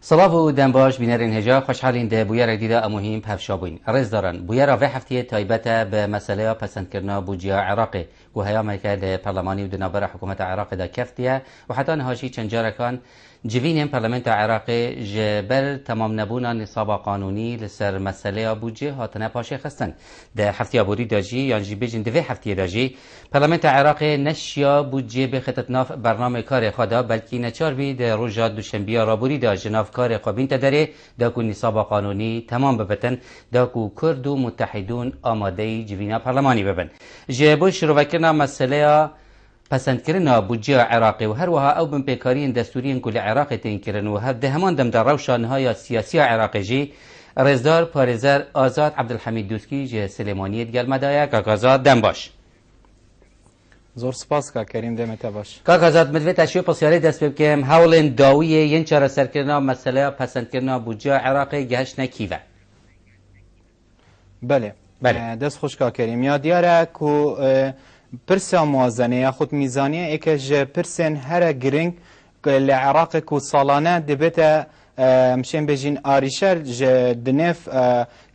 صباح و دنباش بینرین هجا خوشحالین ده بویر دیده مهم پفشا بوین رز دارن بویر و هفته تایبت به مسئله پسند کردن بودجه عراق و هیام که پارلمانی و دنابر حکومت عراق دا کفتیه و حتی نهاشی چند جارکان جوین پارلمانت عراق جبر تمام نبونا نصاب قانونی لسر مسئله بودجه هاتنه پاشه خستن ده هفته بوری داجی یا جیبیجن دوی هفته داجی پارلمانت عراق نشیا بودجه به خطط ناف برنامه کار خدا بلکی نچار بی ده روزا دوشنبه رابوری دا جناف کار قابین تداره داکو نصاب قانونی تمام ببتن داکو کرد و متحدون آماده جوینا پارلمانی ببن جبو شروع کردن مسئله پسند کردن بودجه عراقی و هر وها او بن پیکارین دستوری کل عراق تین کردن و هر همان دم در روشانهای سیاسی عراقی جی رزدار پارزر آزاد عبدالحمید دوسکی جه سلیمانی گل مدایا کاکازاد دم باش زور سپاس که کریم دمت باش کاکازاد مدوی تشوی پسیاری دست بکم هولن داویه ین چرا سر کردن مسئله پسند کردن بودجه عراقی گهش نکیوه بله دست خوش که کریم یا دیاره که پرسا موازنه یا خود میزانیه ایکه جه پرسن هر گرنگ لعراق کو سالانه دبتا مشین بجین آریشر جه دنف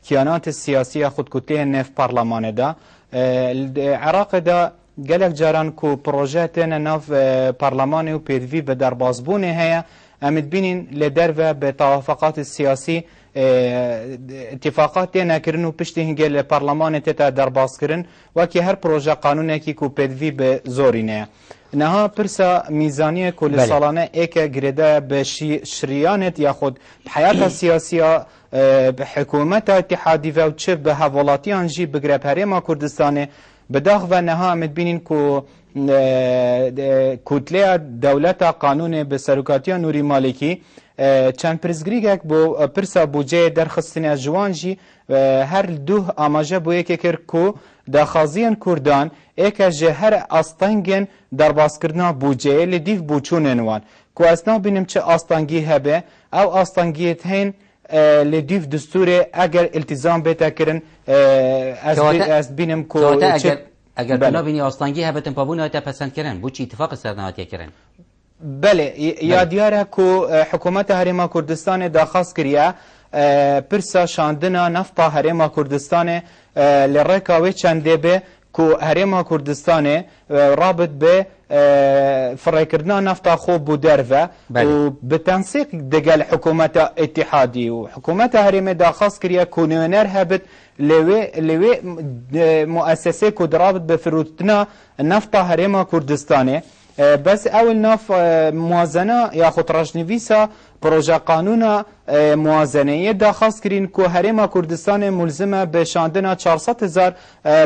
کیانات سیاسی خود کتله نف پارلمانه دا عراق دا گلک جاران کو پروژه ناف پارلمانه و پیدوی به دربازبونه هیا امید بینین لدر و به توافقات السیاسی اتفاقات نکردن و پشتی هنگل پارلمان تتا درباز کردن و که هر پروژه قانونه کی کو پدوی به زورینه نها پرسا میزانی کل سالانه ایک گرده به شریانت یا خود حیات سیاسی به حکومت اتحادی و چه به حوالاتی آنجی بگره پریما کردستانه بداخ و نها امید بینین که کتله دولت قانون به سرکاتی نوری مالکی چند پرزگریگک بو پرسا بودجه درخستن از جوانجی هر دو آماجه بو یکی کر کو داخازیان کردان ایک جه هر آستانگین در باز کردن بودجه لدیف بوچونن وان کو اسنا بینم چه آستانگی هبه او آستانگیت هین لدیف دستور اگر التزام بیتا کرن از بینم کو اگر بنا بینی آستانگی هبتن پابون تا پسند کردن بو چی اتفاق سرنهاتی کردن بله یا دیاره که حکومت هریما کردستان داخواست کریه پرسا شاندنا نفتا هریما کردستان لرکاوی چنده به که هریما کردستان رابط به فرای کردن نفتا خوب بودر و به تنسیق دگل حکومت اتحادی و حکومت هریما داخواست کریه که نوینر هبت لوی مؤسسه که رابط به فروتنا نفتا هریما کردستانه بس اول ناف موازنه یا خود رجنویسا پروژه قانون موازنه داخواست کرین که هریما کردستان ملزمه به شاندن 400,000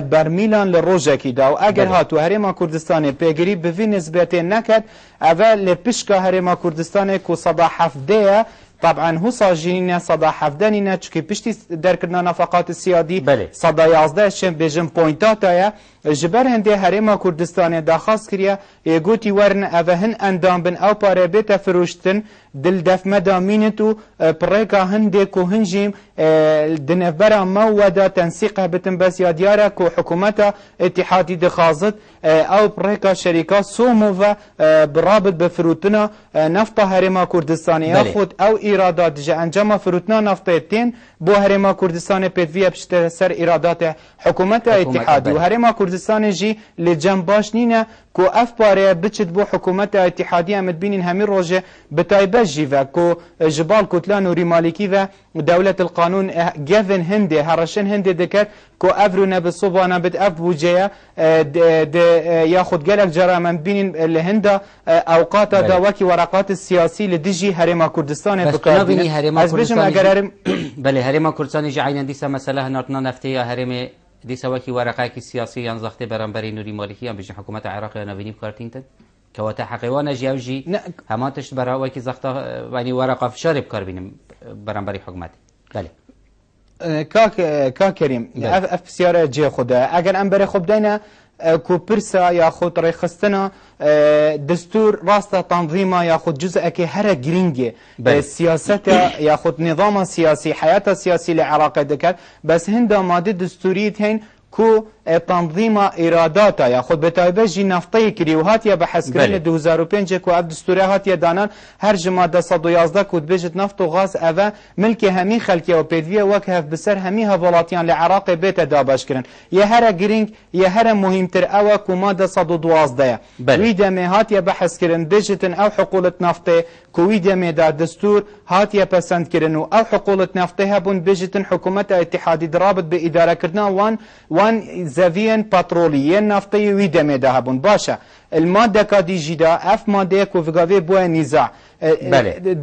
برمیلان لروژه کی دا و اگر هاتو هریما کردستان پیگیری به وی نسبت نکد اول لپشکا هریما کردستان که صدا حفده طبعا هو صاجينينا صدا حفدانينا چكي پشتي دركنا نفقات السيادي صدا 11 شم بجم بوينتاتا جبر هنده هرما كردستان داخواست كريا يگوتي ورن اوهن اندام بن او پاره بيتا فروشتن دل دف مدامينتو پريكا هنده كو هنجيم دنفبرا مودا تنسيقها بتن بس يا ديارا كو حكومتا اتحادي دخازت او پريكا شركات سوموفا برابط بفروتنا نفتا هرما كردستان ياخد او ایرادات جه انجام فروتنا نفتتین بو هرما کردستان پیدوی بشتر سر ایرادات حکومت اتحادی و هرما کردستان جی لجنباش نینه کو اف پاره بچد بو حکومت اتحادی امد بینین همین روزه بتایبه جی و کو جبال کتلان و ریمالکی و دولت القانون گفن هنده هرشن هنده دکر کو افرونه بصوبانا بد اف بوجه یاخد گلک جرام بینین لهنده اوقات داوکی ورقات السیاسی لدیجی هرما کردستان از بجم اگر بله هرما کردستان جی عین دیسا مسئله ناتنا نفته یا هرم دیسا وکی ورقه کی سیاسی یان زخته برانبری نوری مالکی هم بجن حکومت عراق یا نوینی بکارتینتن که واتا حقیوان جی هماتش برا وکی زخته یعنی ورقه فشار بکار بینم برانبری حکومت بله کا کریم اف بسیار جی خوده اگر ام بره خوب دینا کو پرسا یا خود رخصتنا دستور راست تنظيمه یا خود جزء که هر گرینگه سیاست یا خود نظام سیاسی حیات سیاسی لعراق دکت بس هنده ماده دستوریت هین کو تنظیم ایرادات یا خود به تایبه جی نفطه کری و هاتیه به حسکرین 2005 که اف دستوره هاتیه دانان هر جماده 111 کود بجت نفط و غاز اوه ملک همی خلکی و پیدویه وک هف بسر همی هولاتیان لعراق بیت دابش کرن یه هر گرینگ یه هر مهمتر اوه که ماده 112 وی دمه هاتیه به حسکرین بجتن او حقولت نفطه کوی دمه دا دستور هاتیه پسند کرن و او حقولت نفطه هبون بجتن حکومت اتحادی درابط به اداره کردن وان زوین پترولیه نفطه وی دمه دا هبون باشه الماده کادی جدا اف ماده کوفگاوی بو نزاع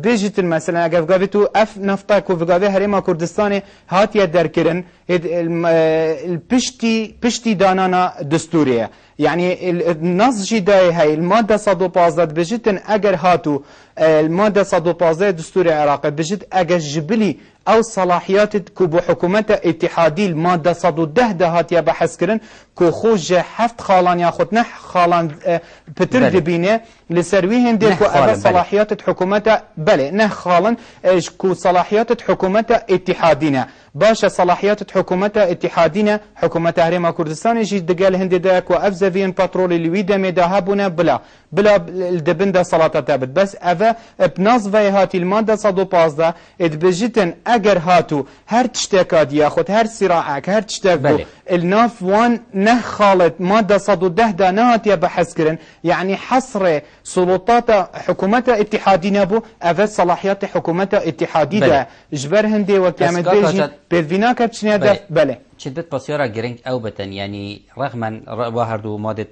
بيجت مثلا اگر تو اف نفطه کوفگاوی هرما کردستان هاتیه درکرن پشتی دانانا دستوریه يعني النص جداي هاي المادة 115 بجتن اگر هاتو المادة 115 دستور العراق بجت اگر جبلي او صلاحيات كوبو حكومة اتحادي المادة 110 ده هاتيا بحث كرن كو خوج حفت خالان ياخد نح خالان بتر دبينه لسرويهن دي كو اغا صلاحيات حكومة بله نح خالان كو صلاحيات حكومة اتحادينا باشا صلاحيات حكومة اتحادينا حكومة هرما كردستان يجي دقال هندي داك وافزافين باترول اللي ويدا ميداهابونا بلا الدبندا صلاة تابت بس افا بنصفي هاتي المادة 115 اتبجتن اگر هاتو هر تشتاكات ياخد هر صراعك هر تشتاكو الناف وان نه خالد مادة 110 دا نهاتيا بحث كرن يعني حصر سلطات حكومة اتحادينا بو افا صلاحيات حكومة اتحادي دا جبر هندي وكامل بيجي بيدفينا كبتشنيا دا بله شدت بسيارة جرينج أو بتن يعني رغما واهردو مادة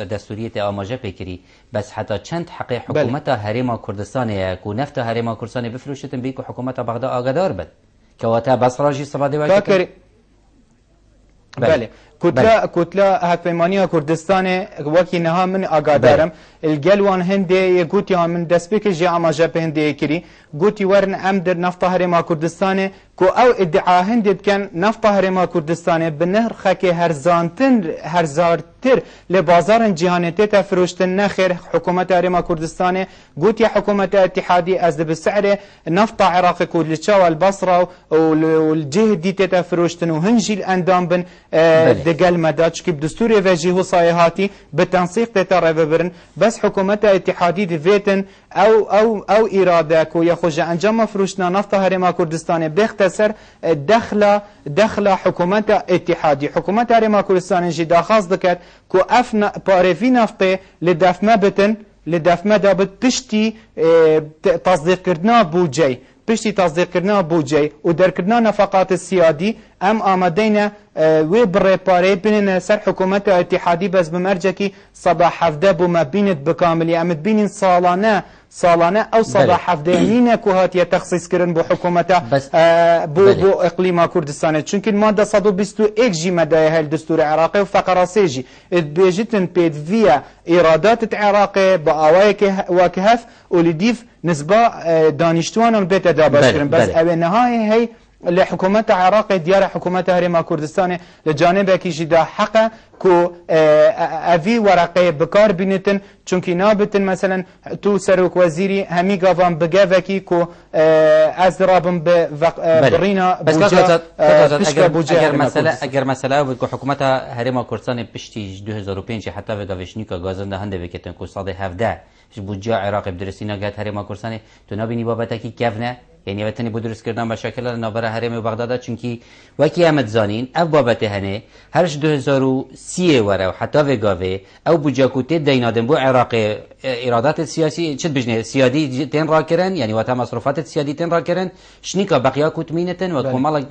دستورية آماجة بكري بس حتى چند حقي حكومة هرما كردستان يكو نفت هرما كردستان بفروشتن بيكو حكومة بغداد آقادار بد كواتا بس راجي صبادي واجه بله كتلة هفمانية كردستان وكي نها من آقادارم الجلوان هندي يقولي من دسبيك جي آماجة بهندي كري قلتي ورن أمدر نفط هرما كردستان كو او ادعا هندي كان نفط هرما كردستان بالنهر خاكي هرزارتر لبازار جهانيتي تفروشتن نخير حكومة هرما كردستان قلتي حكومة اتحادي ازد بالسعر نفط عراقي كردلتشا والبصرة والجهد دي تفروشتن وهنجي الاندام بن دقال مداج كيب دستوري وجيه صايهاتي بالتنسيق تترببرن بس حكومة اتحادي دفيتن او اراده كو يخرج انجام فروشنا نفط هرما كردستان بيختصر دخل حكومة اتحادي حكومة هرما كردستان جي داخاص دكت كو افنا باريفي نفطي لدفما بتن لدفما دابت بشتي تصديق كردنا بوجي بشتي تصديق كردنا بوجي ودر كردنا نفقات السيادي ام آمدينا وي بريباري بين سر حكومة اتحادي بس بمرجكي صباح حفده بما بينت بكامل امد بين صالانه او صباح حفده مين كوهاتيه تخصيص كرن بو حكومته بو اقليم كردستان چونكي الماده 121 جي ماده الدستور العراقي وفقره سيجي بيجتن بيد فيا ايرادات العراقي باوايك وكهف ولديف نسبه دانشتوان البيت دابش كرن بس او النهايه هي لحكومة العراق ديار حكومة هرما كردستان لجانب كيجدا حقا كو افي ورقه بكار بينتن چونكي نابتن مثلا تو سروك وزيري همي غافان بغافكي كو ازرابن برينا بوجا اگر مساله بو حكومة هرما كردستان بشتي 2005 حتى بغافشنيكا غازنده هنده بكتن كو صاد 17 بوجا عراق بدرسينا گات هرما كردستان تو نابيني بابتكي كيفنا يعني بتني بدرس كردن بشكل نابره هرم بغداد چونكي وكي امد زانين اف بابته هنه هرش 2030 ورا وحتى وگاوي او بوجاكوتي دينادن بو عراق ايرادات السياسي چت بجنه سيادي تن راكرن يعني وتا مصروفات السيادي تن راكرن شنيكا بقيا كوتمينتن وكمال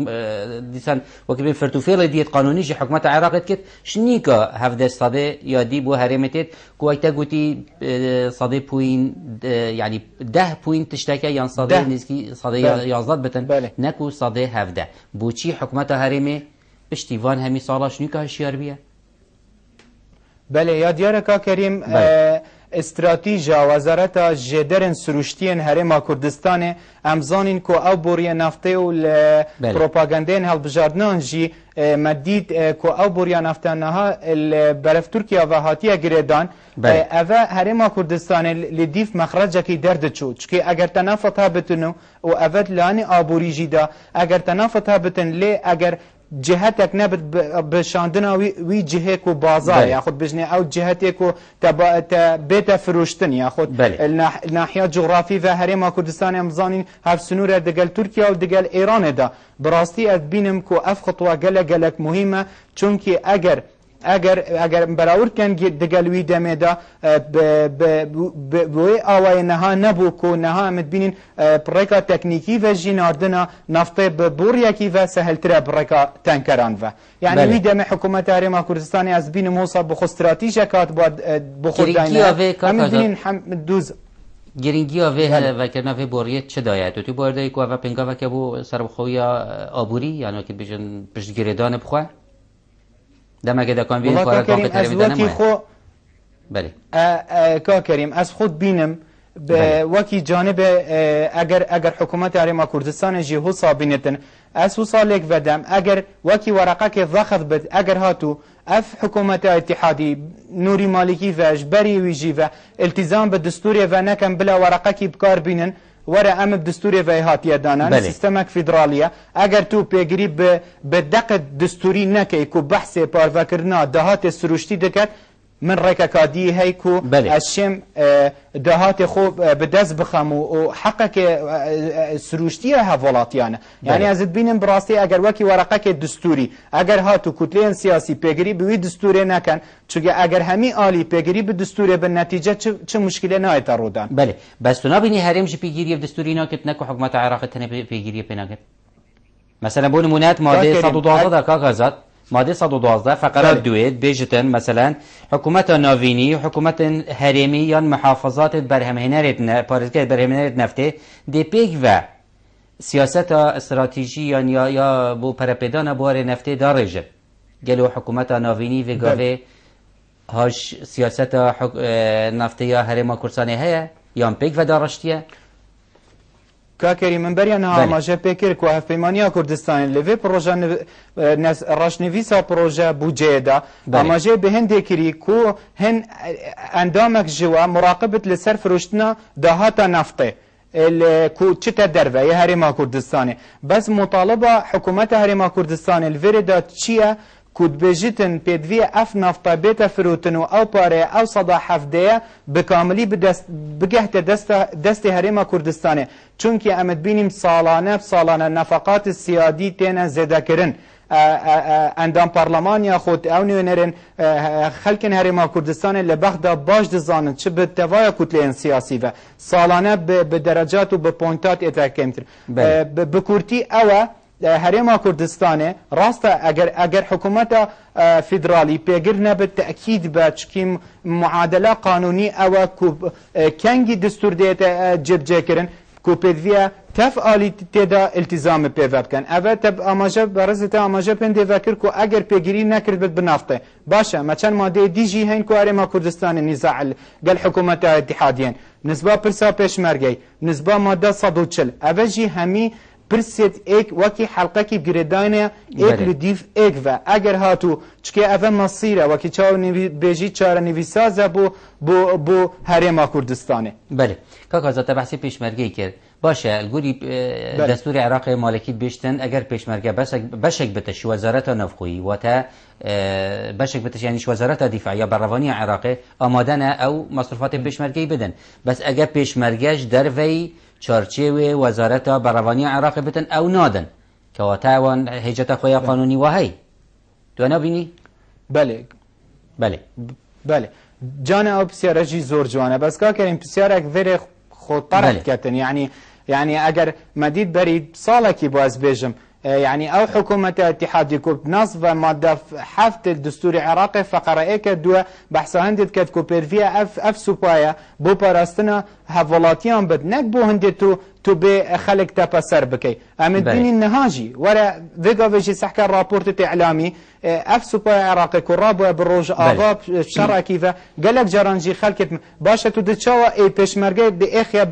ديسان وكبين فرتوفيل ديت قانوني جي حكومه العراق كت شنيكا هفده صدي يادي بو هرمتت كويتا غوتي صدي بوين يعني 10 بوين تشتكي يعني صدي نسكي صدي يازداد بتن نكو صدي هفده بوچي حكومه هرمي اشتيفان همي صاله شنيكا هشيار بيه بله يا دياركا كريم استراتيجيا وزارت جدرن سروشتين هرما كردستان امزانين كو او بوريا نفطي والبروباغاندين هالبجاردنان جي مديد كو او بوريا نفتانها برف تركيا وهاتيا جريدان اوا هرما كردستان لديف مخرجكي درد چو چكي اگر تنافتها بتنو و اود لاني ابوري جيدا اگر تنافتها بتن لي اگر جهتك نبت بشاندنا وی جهه کو بازار یاخود بجنه او جهتی کو بيت فروشتن یاخود الناحيه جغرافي و هرم كردستان امزانين هف سنور دگل ترکیه و دگل ایران دا براستی از بینم کو اف خطوه گلک مهمه چونکی اگر براور کن دگل وی دمه دا بوی آوای نها نبو کو نها امد بینین برکا تکنیکی و جیناردنا نفطه بوريكي و سهلتره برکا تنکران و یعنی وی دمه حکومت هرم کردستانی از بین موصا بخو استراتیژیکات بخود داینه امد بینین دوز گرینگی آوه و کرنا و بوریت چه داید تو بورده کو و پنگا و که بو سربخویا آبوری یعنی که بیشن پشتگیردان بخواه دم که دکان بین کارت باقی تریبیدن نمایه بله که کریم از خود بینم وکی جانب اگر حکومت هرم کردستان جی حسا بینتن از حسا لیک ودم اگر وکی ورقه که ضخذ بد اگر هاتو اف حکومت اتحادی نوری مالکی و اجبری ویجی و التزام به دستوری و نکم بلا ورقه کی بکار بینن ورا ام دستوری و هاتیه دانان سیستمک فدرالیه اگر تو پیگیری به دقت دستوری نکی کو بحث پاروکرنا دهات سروشتی دکت من رکاکادی هی کو اشم دهات خوب بدز بخم و حقك سروشتيه هفولاتيانه يعني از بینم براستی اگر وکی ورقه که دستوری اگر هاتو کتلین سیاسی پیگیری به دستوری نکن چون اگر همی عالی پیگیری به دستوری به نتیجه چه مشکلی نایت رودن بله بس تو نبینی هرم جی پیگیری به دستوری ناکت نکو حکومت عراق تنه پیگیری پناکت مثلا بون منات ماده 112 دا کاغذات ماده 112 فقرات دوید بیجتن مثلا حکومت ناوینی حکومت هرمی یا محافظات برهمهنرت پارزگاه برهمهنرت نفته دی پیگ و سیاست استراتژی یا بو پرپیدان بوار نفته دارجه گلو حکومت ناوینی و گاوه هاش سیاست نفته یا هرم کردستانی هیا یا پیگ و دارشتیه كاكري من بريانا ماجا بيكر كو هف بيمانيا كردستان لفي بروجا راشنيفيسا بروجا بوجيدا ماجا بهندي كري كو هن اندامك جوا مراقبة لسر فروشتنا دهاتا نفطي كو تشتا درفا يا هرم كردستاني بس مطالبة حكومة هرم كردستان الفيردا تشيا كود بجتن بيدفي اف نفطا بيتا فروتنو او باري او صدا حفدية بكاملي بجهت دست هرم كردستاني چونكي امد بينيم سالانه نفقات السيادي تينا زيدا كرن اندام برلمانيا خود او نوينرن خلقن هرم كردستان لبخدا باش دزانن چه بتوايا كتلين سياسي و سالانه بدرجات و بپوينتات اتاكمتر بكورتي او هرم کردستان راست اگر حکومت فدرالی پیگر نبود تأکید به چکیم معادله قانونی او کنگی دستور دیت جبجه کرن کو پیدویا تفعالی تدا التزام پیوت کن اول تب آماجه برزت آماجه پنده وکر کو اگر پیگیری نکرد بد بنافته باشه مثلا ماده دیجی هین کو هرم کردستان نزاع قال حکومت اتحادیین نسبه پرسا پیشمرگی نسبه ماده 140 اول جی همی برسید ایک وکی حلقه کی بگردانه ایک لدیف ایک و اگر هاتو چکه اوه مصیره وکی چاو بیجی چاره نویسازه بو هرم کردستانه بله کاکا زاده بحثی پیشمرگی کرد باشه الگوری دستور عراق مالکی بیشتن اگر پیشمرگه بشک بتش وزارت نفقوی و تا بشک بتش یعنی وزارت دفاع یا بروانی عراق آمادن او مصرفات پیشمرگی بدن بس اگر پیشمرگهش در وی چارچه وزارت بروانی عراق بتن او نادن که واتاوان هیجت خوی قانونی وهی تو نبینی؟ بله جان او بسیاره جی زور جوانه بس که کریم بسیاره اکویر خود طرف کتن یعنی اگر مدید برید ساله کی باز بیجم يعني او حكومة اتحاد يكوب نصف مادة 7 الدستور العراقي فقرة ايك دو بحث هندت كت كوبيرفيا اف سوبايا بو باراستنا هفولاتيان بد نك بو هندت تو به خلق تبصر بكي امد بين النهاجي ورا فيجا فيجي سحكا رابورت اعلامي اف سوبايا عراقي كراب بالروج اغاب شرع كيفا قالك جرانجي خلقت باشا تو دتشوا اي بيشمرغي باخيا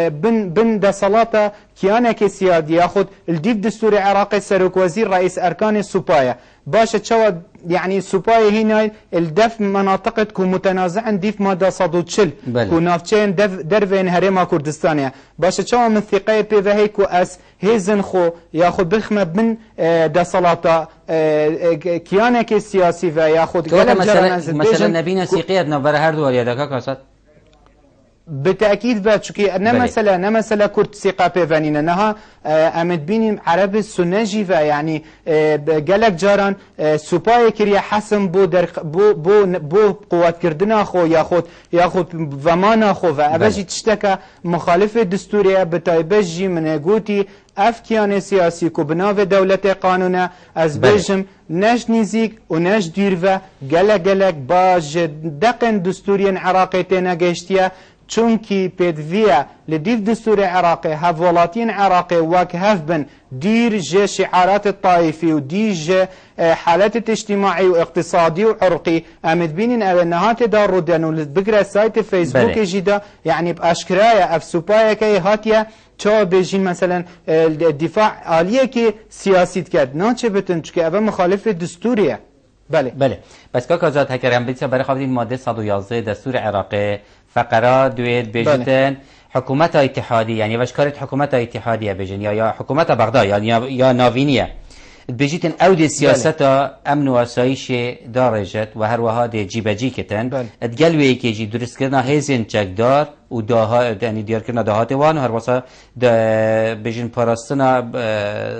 بن دا صلاته كيانك سيادي ياخذ الديف دستوري عراقي سرك وزير رئيس اركان السوبايا باشا تشوا يعني سوباي هنا الدف مناطق كو متنازعا ديف ماده صدوتشل كو نافچين درفين هريما كردستانيا باش تشوا من ثقه بي هيكو اس هيزن خو ياخذ بخمه من دا صلاطه كيانك سياسي و ياخذ مثلا نبينا سيقيتنا برا هردو يا دكا كاسات بالتاكيد بعد شكي انا مثلا كرت ثقه بيفانينا انها امد بيني عرب السنجي يعني قالك جاران سوباي كريا حسن بو قوات كردنا خو ياخذ ضمان خو فابجي تشتكى مخالفه دستوريه بتايبجي من قوتي افكيان سياسي كو بناف دولة قانونا از بيجم ناش نيزيك وناش ديرفا قالك باج دقن دستوريا عراقيتنا قيشتيا چونکی پدویا لدیف دستور عراقي هفولاتين عراقي واك هفبن دير جه شعارات الطائفي ودير حالات اجتماعي واقتصادي وعرقي امد بينين او نهات دار ردن ولبقرا سايت فيسبوك جدا يعني باشكرايا اف سوبايا كي هاتيا چا بيجين مثلا الدفاع آلية كي سياسي كد ناچه بتن چكي او مخالف دستوريه بله بس که آزاد هکرم بیت برای خوابید ماده 111 دستور عراقی فقرات دوید بیجتن حکومت اتحادی یعنی وشکارت حکومت اتحادیه بیجن یا حکومت بغداد یا ناوینیه بیجتن اود سیاست امن و آسایش دارجت و هر وها دی جیبجی کتن ادگلوی که جی درست کردن هزین چکدار و داها یعنی دیار کردن داهات وان و هر واسه بیجن پاراستنا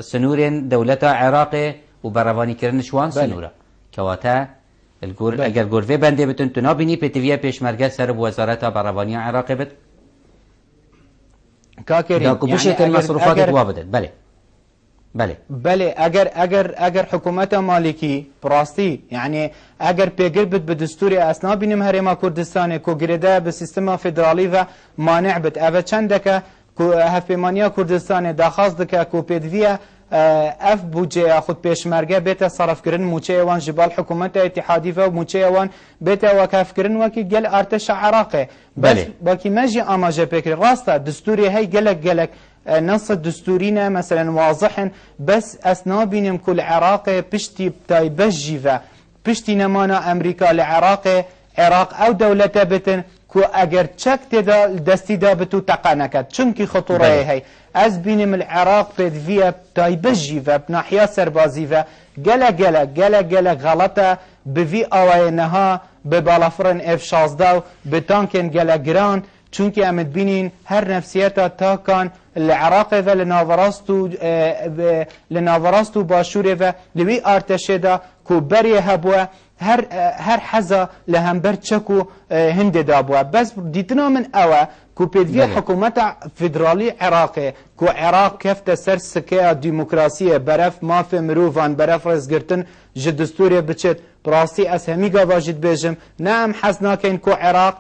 سنورین دولت عراقی و بروانی کردن شوان سنوره كواتا اگر گروه بنده بتون تو نابینی پتیویا پیشمرگه سر وزارت بروانی عراق بد كاكري يعني المصروفات توابدت بله اگر حكومت مالكي براستي يعني اگر بيقربت بدستوري اسنا بينم هريما كردستان كو غريدا بسيستم فيدرالي و مانع بت اف چندك كو هفمانيا كردستان داخاز دك كو بيدويا اف بودجه خود پیشمرگه بیت صرف کردن موچه وان جبال حکومت اتحادی و موچه وان بیت وکاف کردن وکی گل ارتش عراقه بس باقی ماجي اماجه بکر راسته دستوری هي گلک نص دستورينا مثلا واضح بس اسنا بينم كل عراق بشتي بتاي بجي و بشتي نمانا امريكا العراق عراق او دولته بتن كو اگر چك تدا دستي دا بتو تقانكت چونكي خطوره هي از بينم العراق بدفيا بتاي بجي و بناحية سربازي و گلک غلطه بفي اوائنها ببالافرن اف 16 بتانكن گلک گران چونكي امد بينين هر نفسيتا تا كان العراق و لناوراستو باشوره و لوي ارتشه دا كو بري هبوه هر حزا لهمبر چكو هند دابوه بس ديتنا من اوه كو بيدفي حكومة فيدرالي عراقي كو عراق كفت سر سكيا ديمقراسية برف ما في مروفان برف رزقرتن جد دستورية بچت براسي اسهميقا واجد بيجم نعم حزناكين كو عراق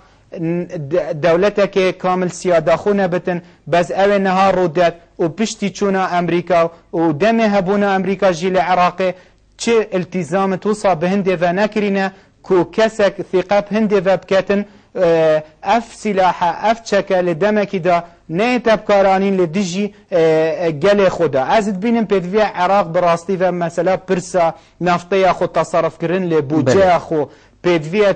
دولتك كامل سيادة خونا بتن بس اوه نهار رودت و بشتي چونا امريكا و دمي هبونا امريكا جيل عراقي چه التزام توصى بهندي و نكرينا كو كسك ثقة بهندي و بكتن اف سلاحة اف چكا لدمكي دا نيتا بكارانين لدجي قلي خودا ازد بينم بيدفيا عراق براستي و مثلا برسا نفطيا خو تصرف كرن لبوجه خو بيدفيا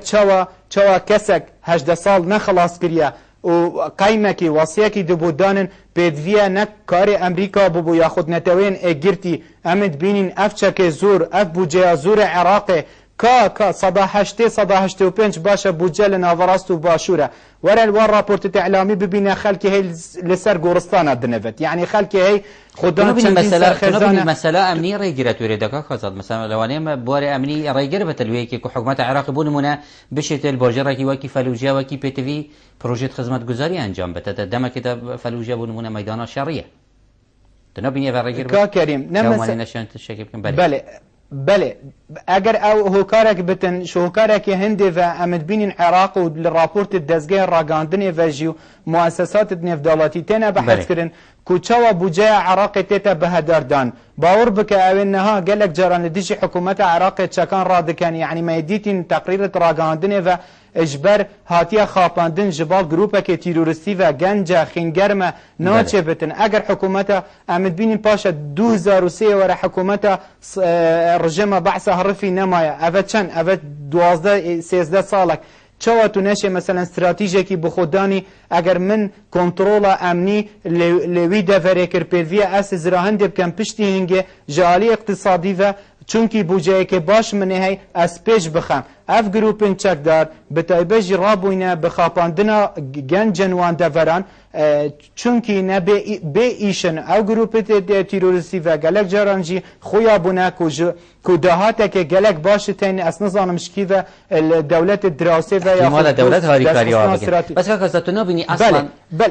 چوا كسك 18 سال نخلاص كريا و قيمكي وصيكي دبودانن بيدفيا نك كاري امريكا ببو ياخد نتوين اجرتي امد بينين افچك زور اف بوجه زور عراقي كا صدا 85 باشا بوجه لنافراست و باشوره ورا رابورت اعلامي ببين خلكي هي لسر قورستان دنفت يعني خلكي هي خدان خزانه مساله امنيه ريجرت وريدك خاصه مثلا لو انا بوري امني ريجربت الويكي كو حكومه عراق بونمونه بشت البرجركي وكي فلوجه وكي بي تي في بروجه خدمات گزاري انجام بتت دم كده فلوجه بونمونه ميدان شرعيه تنبني ريجربت كا كريم بله اگر او هوکارک بتن شو هوکارک هندي و امد بين العراق و للرابورت الدزگه راگاندن و مؤسسات نفدالاتي تنا بحث كرن كوچا بوجه عراق تيتا بهدردان باور بك او انها قالك جران لديجي حكومه عراق تشكان رادكان يعني ما يديتين تقرير راگاندن و اجبر هاتيا خاپاندن جبال گروپا که تيرورستي و گنجا خنگرمه ناچه بتن اگر حكومه امد بين پاشا 2003 ورا حكومه رجم بعثها هرفی نمایه اوه چند اوه 12-13 سالک چوا تو نشه مثلا استراتیژی که بخودانی اگر من کنترل امنی لوی دفره کر پیوی اس زراهنده بکن پشتی هنگه جالی اقتصادی و چونکی بوجه که باش منه های از پیش بخم اف گروپن چکدار به تایبه جی رابوینه بخاپاندنا گنجن وان دفران چونکی نه به ایشن او گروپ تیروریستی و گلک جارانجی خویا بونه کو دهاته که گلک باشه تین از نظام شکی و دولت دراسه و یا مال دولت هاریکاری ها بگن بس که تو نبینی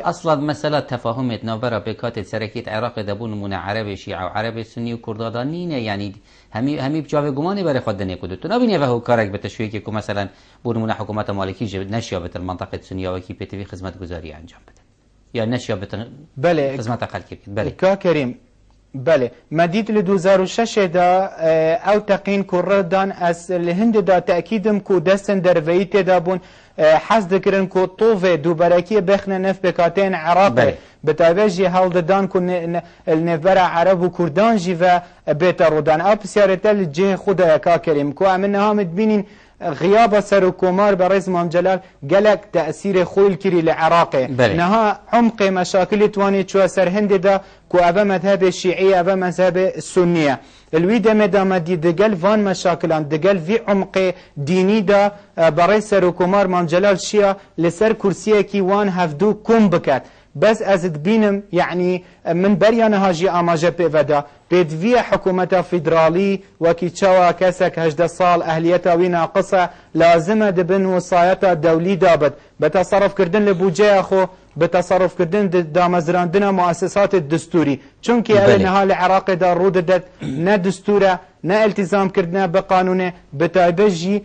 اصلا مسئله تفاهمت نابرا بکات سرکیت عراق دبون من عرب شیعه و عرب سنی و کردادان نینه یعنی همی بجاوه گمانی برای خود دنیا کدو تو نبینی و هو کارک به تشویقی که مثلا بونمون حکومت مالکی جب نشیا به المنطقه سنیه و کی پتوی خدمت گذاری انجام بده یا نشیا به خدمت اقل کرد بله کا کریم بله مدید ل 2006 دا او تقین کردان از الهند دا تاکیدم کو دستن درویت دا بون حس دکرن کو طوفه دوبارکی بخنه نف بکاتین عراق بتابجی حال دان کو النفر عرب و کردان جی و بترودان او بسیارتل جه خدا کا کریم کو امنها مدبینین غياب سركومار برئيس مام جلال قالك تأثير خويل كري للعراق نها عمق مشاكل تواني شو سرهند دا كو أبا مذهب الشيعية أبا مذهب السنية الويدا مدام دي دقل فان مشاكلان دقل في عمق ديني دا برئيس سركومار مام جلال شيا لسر كرسيه كي وان هفدو كوم بكات بس ازد بينم يعني من بريانا هاجي اماجه بيفدا بيدفيا حكومة فيدرالي وكي تشوا كسك 18 سال اهليتها وناقصة لازمه دبن وصايتها دولي دابت بتصرف كردن لبوجه اخو بتصرف كردن دامزراندنا مؤسسات الدستوري چونكي النها العراق دا روددت نا دستوره نا التزام كردنا بقانونه بتايبجي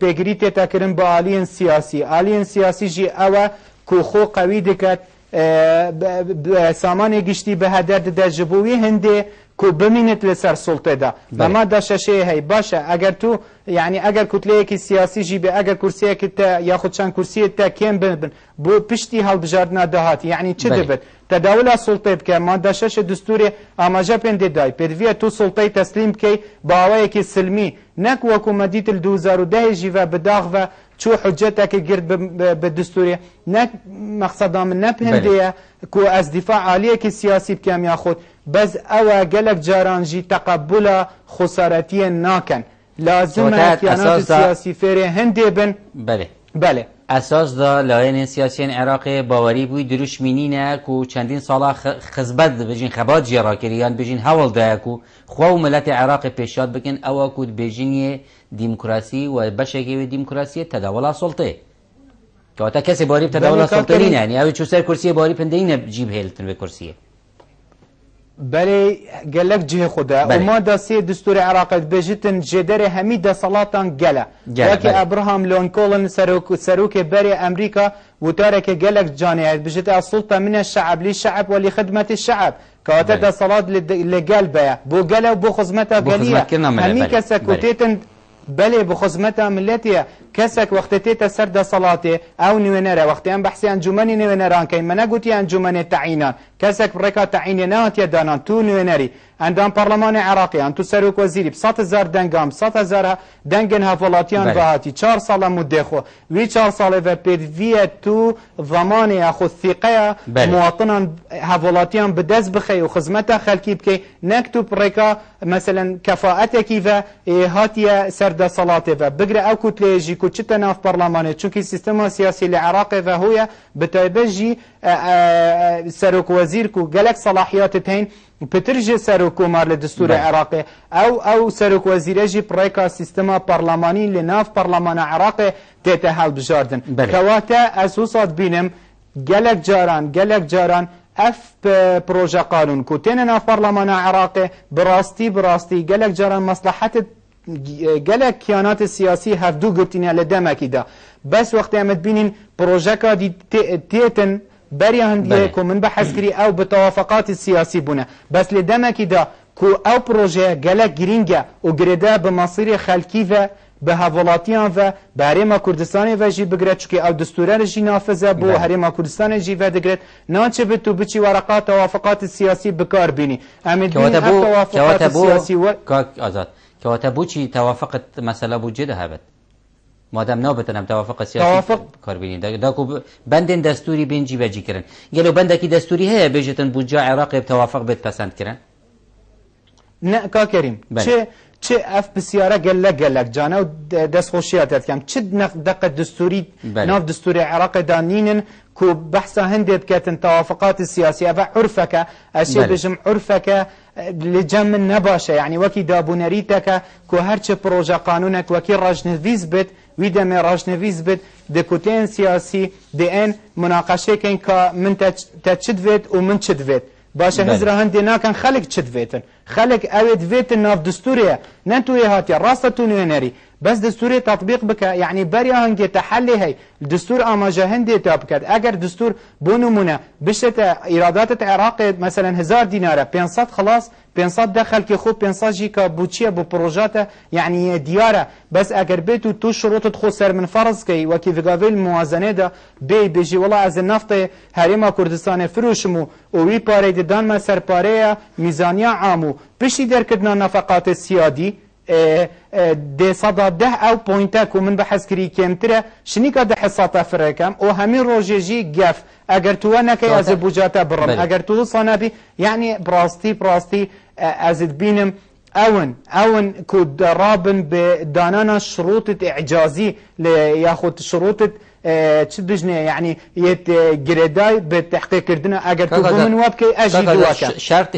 بيغريتي تاكرن بالين سياسي الين سياسي جي اوا کو خو قوی دکت سامان گشتی به هدر در جبوی هنده کو بمینت لسر سلطه دا و ما دا ششه هی باشه اگر تو یعنی اگر کتله کی سیاسی جی به اگر کرسیه که تا یا خود چند کرسیه تا کم بن بو پشتی هل بجاردنا دهات یعنی چه دبت تداول سلطه بکه ما دا شش دستور آماجه پنده دای پدویه تو سلطه تسلیم کی باوی کی سلمی نک وکو مدیت 2010 جی و بداغ و شو حجتك قرد بالدستورية نك مقصد من نبهندية كو از دفاع عالية السياسي بكام ياخد بس اوا قلق جارانجي تقبل خسارتي ناكن لازم كيانات السياسي فيري هندي بن بله اساس دا لاین سیاسیین عراق باوری بوی دروش مینینه کو چندین سالا خزبت بجین خبات جرا کریان بجین حوال ده کو خو ملت عراق پیشاد بکن او کو بجین ديمقراطي وبشكي وديمقراطية تداول السلطة كواتا كسي باري بتداول السلطة لينا يعني اوي شو سر كرسي باري بندينا بجيب هيلتن بكرسيه بله قالك جه خدا وما دا سي دستور عراق بجتن جدر هميدا صلاتان قلا لكن ابراهام لونكولن سروك بري امريكا وتارك قالك جاني بجت السلطة من الشعب للشعب ولخدمة الشعب كواتا دا صلاة لقلبها بو قلا وبو خزمتها قلية همي كسكوتيتن بله بخدمتها ملتها كسك وقت تيتا سرد صلاته او نوينرا وقت ان بحثي انجمني نوينران كي منا قلتي انجمني تعينان كسك بركا تعينات يدانان تو نوينري عندهم برلمان عراقي انتو سروك وزيري بسات زار دنگام بسات زار دنگن هفولاتيان باهاتي 4 سال مدخو وي 4 سال و بيد تو ضمان اخو الثقه مواطنا هفولاتيان بدز بخي وخدمتها خلكي بكي نكتب بركا مثلا كفاءتك و هاتيه سرد صلاته و بقرا او كتليجي كتشتنا في برلمانه چونكي السيستم السياسي العراق وهو بتايبجي سروك وزير كو قالك صلاحيات تين بترجي سروك مار للدستور العراقي او سروك وزير جي بريكا سيستم برلماني لناف برلمان العراقي تتهال بجاردن كواتا اسوسات بينم قالك جاران اف بروجا قانون كوتين ناف برلمان العراقي براستي قالك جاران مصلحه قالك كيانات السياسية هفدو قرتين على دمكي دا بس وقت عمد بينين بروجاكا دي تيتن بريا هنديكو من بحث كري او بتوافقات السياسي بنا بس لدمكي دا كو او بروجا قالك جرينجا وقردا بمصير خلكي بهافولاتيان و بهريما كردستان و جي بگرد چكي او دستوران جي نافذه بو هريما كردستان جي و دگرد نانچه بتو بچي ورقات توافقات السياسي بكار بيني عمد بينين توافقات السياسي كواتا بوشي توافقت مسألة بوجه ده هبت مادام نابتنم توافق سیاسی توافق کاربینی داکو بندن دستوری بینجی بجی کرن گلو بندکی دستوری هست بیشتن بودجا عراقی توافق بد پسند کرن نه کا کریم چه اف بسیاره گلک جانا و دست خوشیاتت کم چه دقت دستوری ناف دستوری عراق دانینن کو بحثا هندت کتن توافقات السياسية عرفك اشي بجم عرفك لجم نباشه يعني وكي دابونريتك كو هرچه بروجا قانونك وكي راجنفيز بت ويدا ما راجنفيز بت دكوتين سياسي دين مناقشه كين كا من تشدفت ومن تشدفت باشه هزرا هندي ناكن خلق تشدفتن خلق اويد فيتن ناف دستوريه ننتو هاتي راستو نينري بس دستوري تطبيق بك يعني بريا هنجي تحلي هي الدستور اماجه هندي تابكت اگر دستور بونمونه بشت ايرادات العراق مثلا 1000 دينار 500 خلاص 500 دخل كي خو 500 جيكا بوتشيه ببروجاته يعني دياره بس اگر بيتو تو شروط تخسر من فرض كي وكي فيغافيل الموازنه ده بيجي والله از النفط هريما كردستان فروشمو وي باري دان ما سر باريا ميزانيه عامو بشي دركدنا نفقات السيادي دي صدا ده او بوينتاك ومن بحث كري كمتره شنيكا ده حصاتا فريكم وهمين روجيجي قف اگر تو نكي از بوجاتا برم اگر تو صنابي يعني براستي از بينم اون كود رابن بدانانا شروط اعجازي ياخذ شروط تشدجنا يعني يت جريداي بالتحقيق كردنا اگر تو من وابكي اجي دواكا شرط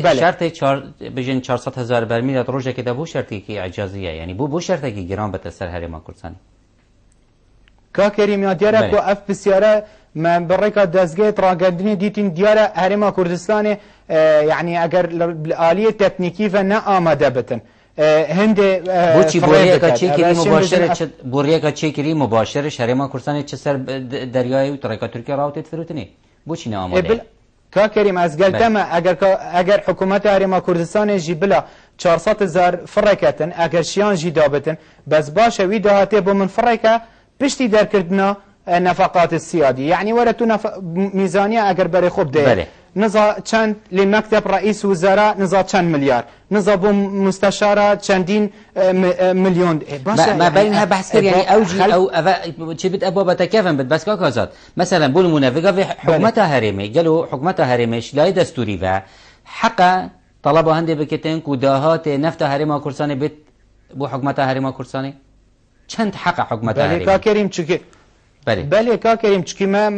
بجن 400,000 برمیل روزه که بو شرطی که اعجازیه يعني بو شرطی که گران بتاثر هرم کردستان کا کریم یا دیاره کو اف بسیاره من بريكا دازجيت راقدني ديتين دياره هرم كردستان يعني اگر الاليه التكنيكيه فنا آماده بتن هند بوچی بوریکا چیکری مباشره بوریکا چیکری مباشره شهرما کردستان چه سر دریای و ترکا ترکیه راوتت فروتنی بوچی نه آماده کا کریم از قلتما اگر حکومت هرما کردستان جی بلا 400,000 فرکتن اگر شیان جی دابتن بس باشه وی دهاته بو من فرکه پشتی در کردنا نفقات السيادي يعني ولا ميزانيه اگر بري خوب ده نزا چند لمكتب رئيس وزراء نزا چند مليار نزا بو مستشاره چندين مليون ما بينها بحث كر يعني اوجي او تشي بت ابواب تكافن بس كاكازات مثلا بول منافقه في حكومتها هرمي قالوا حكومتها هرمش لا دستوري و حق طلبوا هندي بكتين كوداهات نفط هرم كردستان بيت بو حكومتها هرم كردستان چند حق حكومتها هرمي بله كريم چكي بله کا کریم چکی ما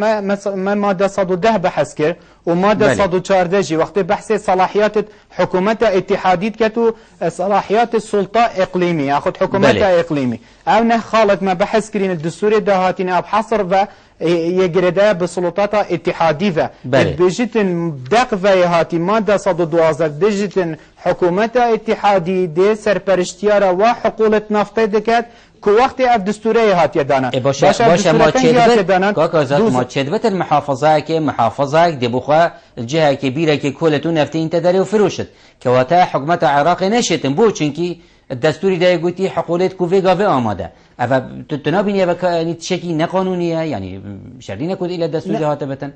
ماده 110 بحث کرد و ماده 114 جی وقتی بحث صلاحیات حکومت اتحادیت کتو صلاحیات سلطه اقلیمی اخذ حکومت اقلیمی او نه خالق ما بحث کرین الدستور دهاتین اب حصر و يجرده بسلطات اتحادي و بجتن دق و هاتي ماده 112 دجتن حكومه اتحادي دي سرپرشتيار و حقوق نفط دكت كو وقت اف دستوري هاتي دانا باشا ما تشدبت كاكازات ما تشدبت المحافظه كي محافظه دي بوخا الجهه كبيره كي كولتو نفتي انت داري وفروشت كواتا حكومه العراق نشتن بو چونكي الدستوري دا يقولي حقولت كوفيغا في آماده اما تنابيني بك يعني تشكي نقانونيه يعني شرعي نكود الى الدستور هاته بتن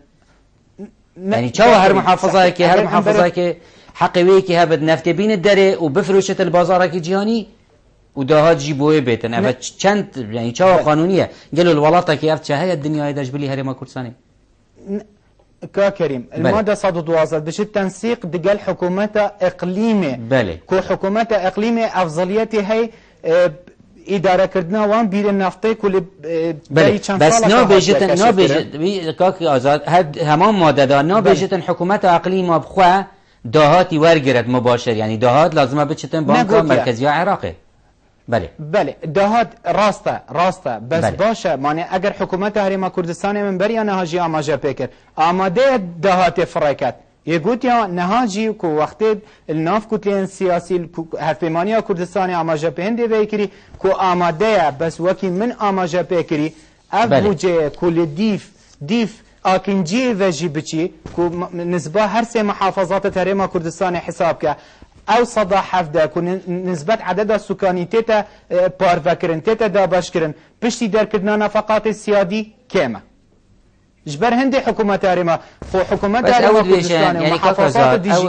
يعني تشو هر محافظه كي حقوي كي هبد نفط بين الدري وبفروشه البازار كي جهاني وداهات جيبوه بيتن اما چند يعني تشو قانونيه قالوا الولاطه كي افتش هي الدنيا هيداش بلي هرم كردستاني كا كريم المادة 112 بش التنسيق دقال حكومة إقليمي كو حكومة إقليمي أفضليتي هي إدارة كردنا وان بير النفطي كل بس نو بيجتن كاك آزاد همان مادة دا نو بيجتن حكومة إقليم بخوا داهاتي ورقرت مباشر يعني داهات لازم بتشتن بانكا مركزية عراقي بله دهات راسته بس باشه معنی اگر حکومت هرم کردستان من بری نهاجی آماجه پیکر آماده دهات فرایکت یه گوت یا نهاجی کو وقتی الناف کتلین سیاسی هفمانی کردستان آماجه پهنده ویکری کو آماده بس وکی من آماجه پیکری افوجه کل دیف آکنجی وجی بچی کو نسبه هر سه محافظات هرم کردستان حساب که او صدا حفده كون نسبة عدد السكاني تيتا بارفكرن تيتا دابشكرن بشتي در كدنا نفقات السيادي كيما جبر هندي حكومة هرما خو حكومة هرما كردستان يعني محافظات ديجي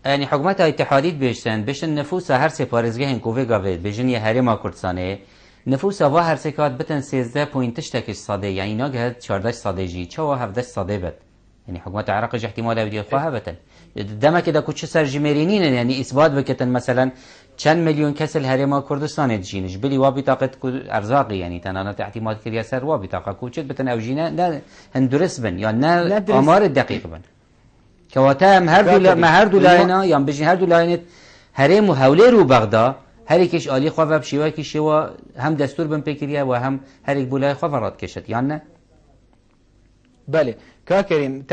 يعني حكومات اتحادية بيشتن نفوسها هر سي بارزگهن كوفي غافيد بيجن هرما كردستاني نفوسها و هر سي كات بتن 13.8 صادي يعني ناقه 14 صادي جي چوا 17 صادي بت يعني حكومات العراق احتمال ودي خواه بتن دما كده كوتش سر جميرينين يعني اثبات بكتن مثلا چند مليون کس الهرما کردستان جینش بلی و بطاقت ارزاقی يعني تنانات اعتماد كريا سر و بطاقه کوچت بتن او جينا لا هندرس بن يعني نا امار دقيق بن كواتام هر دو لاينا يعني بجين هر دو لاينت هرم وهولير وبغدا هر يكش آلی خواه بشیوه که شوا هم دستور بن پیکریه و هم هر یک بولای خواه راد کشد يعني نه؟ بله که کریم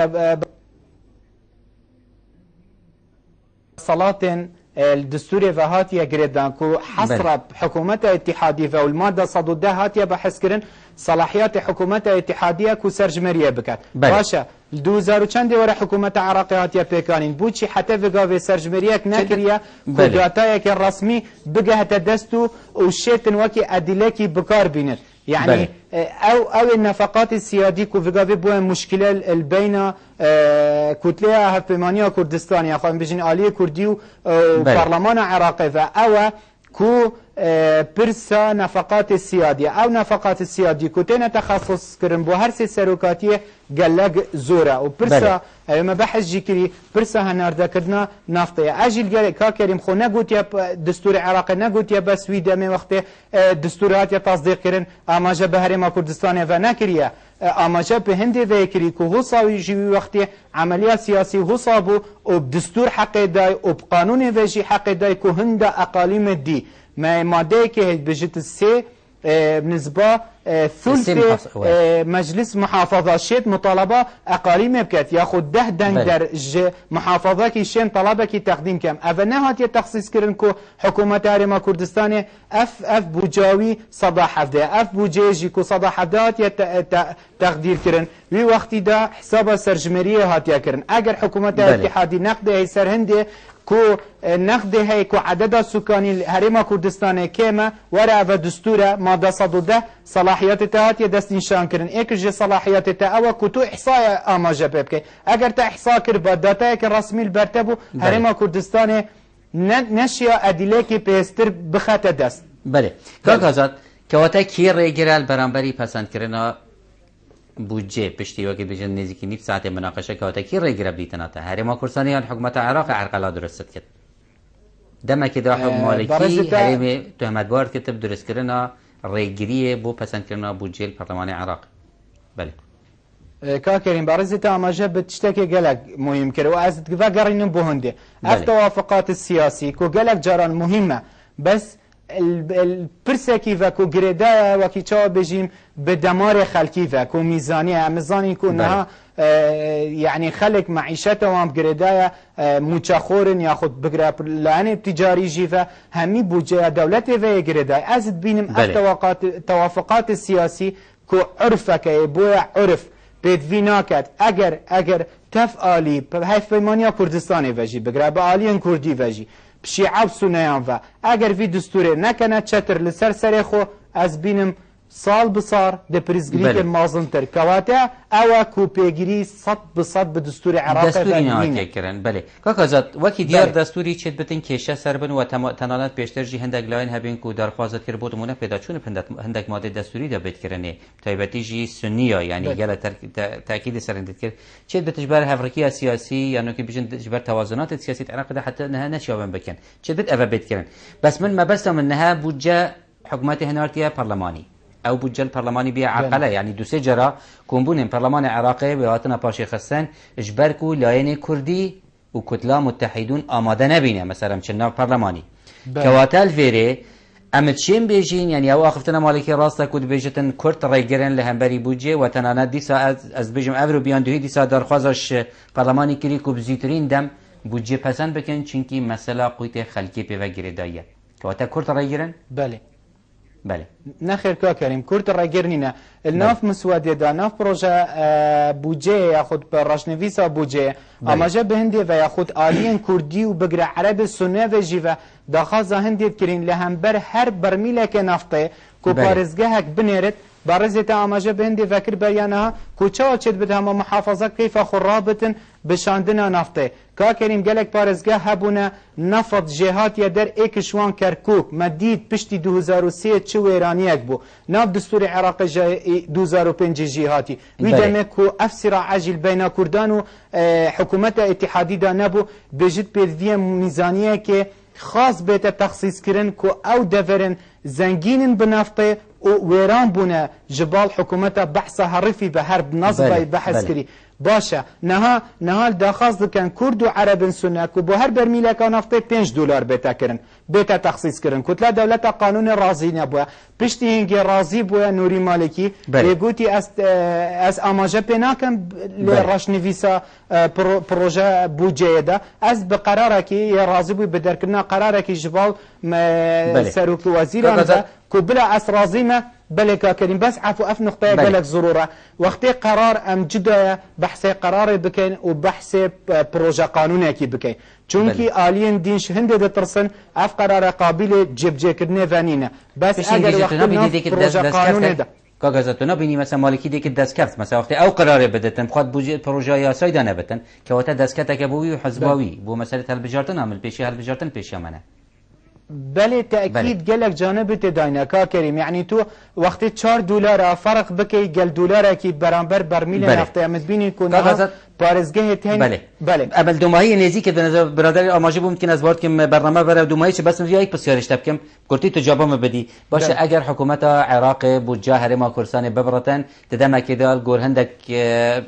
صلاة الدستوري فهاتيا جريدان كو حصر حكومة اتحادية والمادة 110 هاتيا بحث كرن صلاحيات حكومة اتحادية كو سرجمرية بكات باشا الدوزار چند ورا حكومة عراقي هاتيا بيكانين بوشي حتى فيغاوي سرجمرية نكريا كو داتايا الرسمي بقى هتا دستو وشيتن وكي ادلكي بكار بينت يعني او النفقات السيادية كو فيغاوي بو مشكلة البين كتلة هفمانية كردستان يا خواهن بجين آلية كردي و برلمان عراقي او كو برسا نفقات السيادية او نفقات السيادية كو تينا تخصص كرن بو هرسي سروكاتية قلق زورة و برسا ما بحث جيكري برسا هناردا كدنا نافطية اجل قال كاكريم خو نقوت يا دستور عراقي نقوت يا بس ويدا من وقت دستورات يا تصديق كرن اما جا هرما كردستان فناكريا اما جا بهندي ذكري كو هو صاوي جي وقت عملية سياسي هو صابو وبدستور حقي داي وبقانون فيجي حقي داي كو هندا اقاليم دي ما ماده که بجت السي بالنسبه ثلث مجلس محافظه شيت مطالبه اقاليم بكات ياخذ 10 دنگ در محافظه کی شين طلبه کی تقديم كم افنه هات تخصيص كرن كو حكومه هرما كردستان اف بوجاوي صباح هفده اف بوجيجي كو صباح هفده تقدير كرن وي وقتي دا حساب سرجمريه هات كرن اگر حكومه اتحادي نقد هي سر هندي كو نقد هي كو عدد سكاني هرما كردستان كما ورا و دستور ماده 110 صلاحيات تاعت دست نشان كرن ايكج صلاحيات تا او كتو احصاء اما جبك اگر تا احصاء كر بداتا رسمي البرتبو هرما كردستان نشيا ادلكي بيستر بخات دست بله كاكازات كواتا كي ريجرال برانبري پسند كرنا بودجه پشتی وقتی بجن نزدیکی نیف ساعت مناقشه که کی رای بیتناته هرما کردستان یا حکومت عراق عرقلا درست کرد دم که دا مالکی هرم تهمت بار کتب درست کردن رایگیری بو پسند کردن بودجه پارلمان عراق بله كاكرين بارزتا اماجه بتشتكي قالك مهم كده وازت قرين بوهنده التوافقات السياسي كو قالك جاران مهمه بس البرسكي وكو جريدا وكي تشا بجيم بدمار خلقي وكو ميزانيه ميزاني كونها يعني خلق معيشته وام جريدا متشخورن ياخذ بقرا لان تجاري جيفا همي بوجه دولته و جريدا ازت بينم التوافقات السياسي كو عرفك بويا عرف بدویناکت اگر تفعالی هاي فيمانيا كردستاني وجي بقرا بعالين كردي وجي بشيعة سنيان و اگر في دستور نکنه چتر لسر سرخو از بینم سال بصار ده پرزگری مازن تر کواتا او کو پیگیری 100% به دستور عراق دستوری نه کردن بله کاکازات وکی دیار دستوری چت بتن کشه سربن و تنالات بیشتر جی هندک لاین هبین کو درخواست کرد بود مونه پیدا چون هندک ماده دستوری ده بیت کردنه تایبتی جی سنیا یعنی گله تاکید سرندت کرد چت بتجبر هفرکی سیاسی یعنی که بیشتر تجبر توازنات سیاسی عراق ده حتی نه نشابن بکن چت بت اف بیت کردن بس من ما بس منها بودجه حکومت هنارتیا پارلمانی او بودجه البرلماني بيع عقله يعني دو سجرا كومبون البرلمان العراقي بواتنا باشي خسن اجبركو لاين كردي وكتلا متحدون آماده نبينه مثلا چنا برلماني كواتل فيري امتشين بيجين يعني او اخفتنا مالكي راستا كود بيجتن كرت رايگرن لهمبري بودجه وتنانا دي ساعت از بيجم افرو بيان دوهي دي ساعت درخوازش برلماني كري كو بزيترين دم بودجه پسند بكن چونكي مسألة قويت خلقي بيوا گريدايه كواتا كرت رايگرن بله نخير كاكريم كرت رايجرنينا الناف مسودة دا ناف بروجا بوجه ياخد براشنفيسا بوجه اما جا بهندي و ياخد آلين كردي و بقرا عرب السنة و جيفا دا خازا هندي بكرين لهمبر هر برميلة كنافطة كو بارزگهك بنيرت بارزت آماجه بهندی فکر بیانها کوچا چت بده هم محافظه کیف خرابتن بشاندنا نفته کا کریم گلک پارزگاه هبونه نفط جهات یا در اکشوان کرکوک مدید پشتی 2003 چه ویرانیک بو ناف دستور عراق 2005 جهاتی ویدمه کو افسر عجل بین کردان و حکومت اتحادی دا نبو بجد پیدوی میزانیه که خاص بیت تخصیص کرن کو او دفرن زنگین بنفطه و ویران بونه جبال حکومت بحث حرفی به هر نظبه بحث کری باشه نها داخاز دکن کرد و عرب سنه که با هر برمیله که نفته $5 بیتا کرن بیتا تخصیص کرن کتلا دولت قانون راضی نبوه پشتی هنگی راضی بوه نوری مالکی بگوتی از آماجه پیناکم لراش نویسا پروژه بودجه ده از بقراره که یه راضی بوی بدرکرنا قراره که جبال سروک وزیران ده که بلا از راضی ما بله كريم بس عفو اف نقطه بالك ضروره وقت قرار ام جدا بحث قرار بكين وبحث بروجه قانوني كي بكين چونكي الين دينش هند دترسن اف قرار قابل جبجه كدنه فانينا بس اگر وقت بروجه قانوني ده کاغذاتونا بینی مثلا مالکی دیگه دست کفت مثلا وقتی او قراره بدتن بخواد بوجه پروژه یا سایدا نبتن که وقت دست کته که بوی حزباوی بو مساله هل بجارتن عمل پیشی هل بجارتن پیشی منه بله تأكيد قالك جانب تداينا كريم يعني تو وقت $4 فرق بكي قال دولار كي برانبر برميل نفط متبين يكون بارزگاه تاني بله اول دومایی نزدیک به نظر برادر آماجه بود که از وقت که برنامه برای دومایی چه بس یک بسیارش تبکم گفتی تو جواب بدی باشه اگر حکومت عراق بودجه هرما کردستان ببرتن ددم کدال گور هندک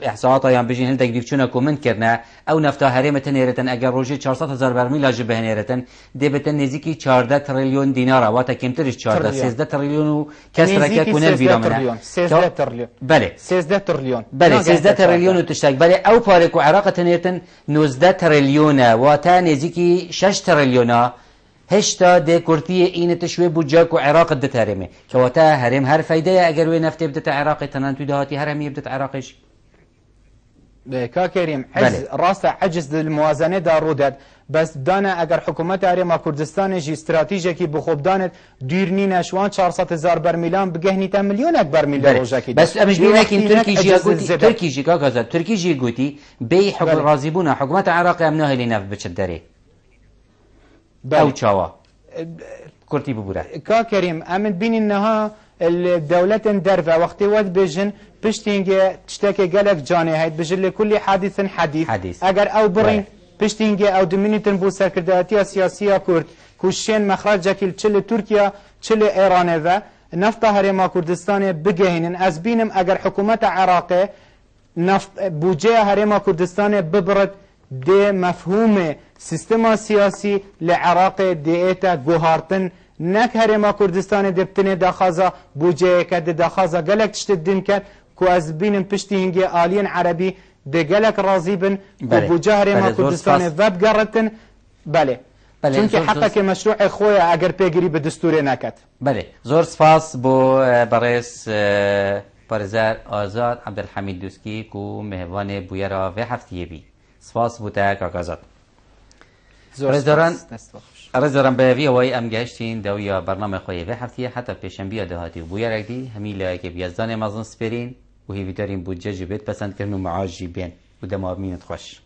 احصاءات یان بجین هندک دیفچونه کومنت کرنا او نفتا هرم تنیرتن اگر روزی 400,000 برمیل اج بهنیرتن دبتن نزدیکی 14 تریلیون دینار وات کمترش 14 13 تریلیون کسر که کنه ویرامنه 13 تریلیون بله 13 تریلیون بله 13 تریلیون تشتاق بله او پاره کو عراق تنیتن 19 تریلیون واتا نزدیکی 6 تریلیون هشتا ده کرتی این تشوی بودجه کو عراق ده ترمه که واتا هرم هر فایده اگر وی نفته بدت عراق تنان تو دهاتی هرمی بدت عراقش كريم راس عجز الموازنه دارودت بس دانا اگر حکومت ارما کردستان جی استراتژیکی بخوب دانت دیرنی نشوان 400,000 برمیلان بگهنی تا میلیون برمیل روزکی بس امش بينا كين تركي جي كاكازا تركي جي قوتي بي حكم رازبونا حكومت عراق امنوها لنا بتشدري او تشاوا كرتي ببورا كريم امن بين انها الدولة درفة وقت ود بجن بشتينجي تشتكي قالك جاني هاي بجن لكل حادث حديث اگر او برين بشتينجي او دمينيتن بو سركرداتية سياسية كرد كوشين مخرج كل تشل تركيا تشل ايران و نفطه هرما كردستان بجهنن از بينم اگر حكومة عراقي نفط بوجه هرما كردستان ببرد دي مفهوم سيستم سياسي لعراق ديتا جوهارتن نك هرما كردستان دبتنه داخازا بوجه كد داخازا قالك تشتدين كد كو از بينم پشتي هنگي آلين عربي دي قالك راضيبن بوجه هرما كردستان وب قرتن بله چونك حقك مشروع خويا اگر پیگیری به دستور نکد بله زور سپاس بو برئیس پارزر آزاد عبدالحمید دوسکی کو مهوان بویرا و هفتیه بی سپاس بوده کاکازاد عرض دارم به وی وای ام گشتین دویا برنامه خوی و هفتیه حتی پیشنبی دهاتی و بویر دی همیلا که بیازدان مازن سپرین و هیوی داریم بودجه جبت پسند کرن و معاج جیبین و دم آمینت خوش